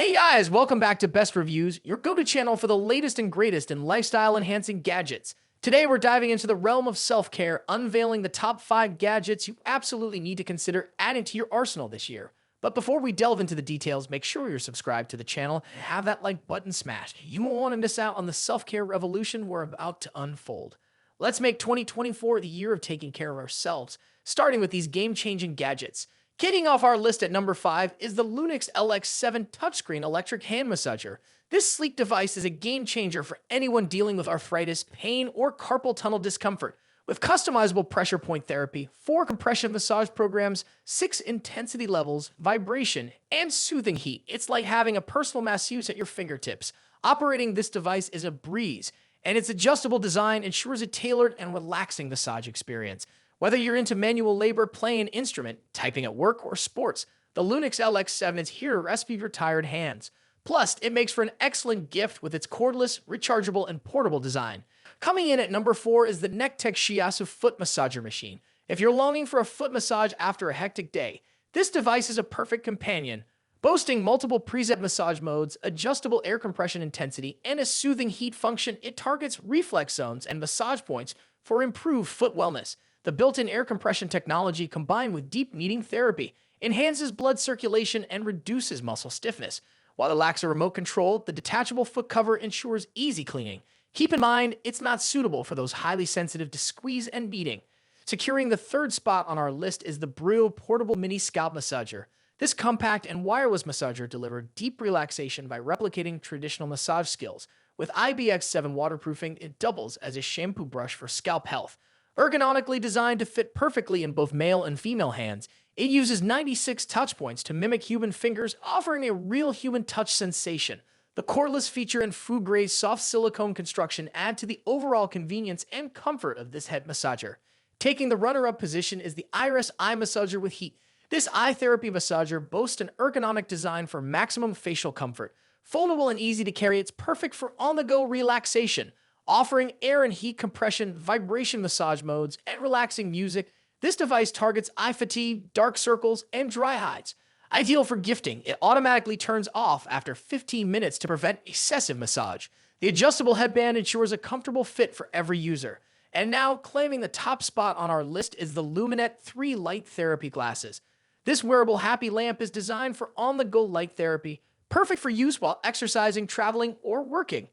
Hey guys, welcome back to Best Reviews, your go-to channel for the latest and greatest in lifestyle-enhancing gadgets. Today we're diving into the realm of self-care, unveiling the top 5 gadgets you absolutely need to consider adding to your arsenal this year. But before we delve into the details, make sure you're subscribed to the channel and have that like button smashed. You won't want to miss out on the self-care revolution we're about to unfold. Let's make 2024 the year of taking care of ourselves, starting with these game-changing gadgets. Kicking off our list at number 5 is the Lunix LX7 touchscreen electric hand massager. This sleek device is a game changer for anyone dealing with arthritis, pain, or carpal tunnel discomfort. With customizable pressure point therapy, 4 compression massage programs, 6 intensity levels, vibration, and soothing heat, it's like having a personal masseuse at your fingertips. Operating this device is a breeze, and its adjustable design ensures a tailored and relaxing massage experience. Whether you're into manual labor, playing an instrument, typing at work, or sports, the Lunix LX7 is here to rescue your tired hands. Plus, it makes for an excellent gift with its cordless, rechargeable, and portable design. Coming in at number 4 is the Nekteck Shiatsu foot massager machine. If you're longing for a foot massage after a hectic day, this device is a perfect companion. Boasting multiple preset massage modes, adjustable air compression intensity, and a soothing heat function, it targets reflex zones and massage points for improved foot wellness. The built-in air compression technology combined with deep kneading therapy enhances blood circulation and reduces muscle stiffness. While it lacks a remote control, the detachable foot cover ensures easy cleaning. Keep in mind, it's not suitable for those highly sensitive to squeeze and beating. Securing the third spot on our list is the Breo portable mini scalp massager. This compact and wireless massager delivers deep relaxation by replicating traditional massage skills. With IBX7 waterproofing, it doubles as a shampoo brush for scalp health. Ergonomically designed to fit perfectly in both male and female hands, it uses 96 touch points to mimic human fingers, offering a real human touch sensation. The cordless feature and food-grade soft silicone construction add to the overall convenience and comfort of this head massager. Taking the runner-up position is the iRest eye massager with heat. This eye therapy massager boasts an ergonomic design for maximum facial comfort. Foldable and easy to carry, it's perfect for on-the-go relaxation. Offering air and heat compression, vibration massage modes, and relaxing music, this device targets eye fatigue, dark circles, and dry hides. Ideal for gifting, it automatically turns off after 15 minutes to prevent excessive massage. The adjustable headband ensures a comfortable fit for every user. And now, claiming the top spot on our list is the Luminette 3 light therapy glasses. This wearable happy lamp is designed for on-the-go light therapy, perfect for use while exercising, traveling, or working.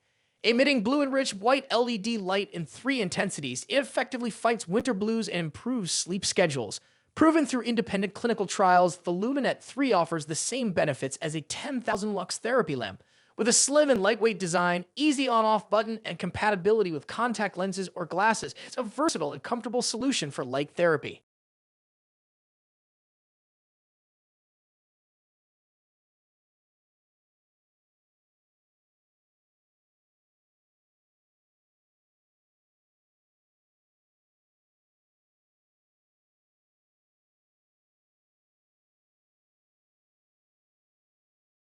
Emitting blue and rich white LED light in 3 intensities, it effectively fights winter blues and improves sleep schedules. Proven through independent clinical trials, the Luminette 3 offers the same benefits as a 10,000 lux therapy lamp. With a slim and lightweight design, easy on-off button, and compatibility with contact lenses or glasses, it's a versatile and comfortable solution for light therapy.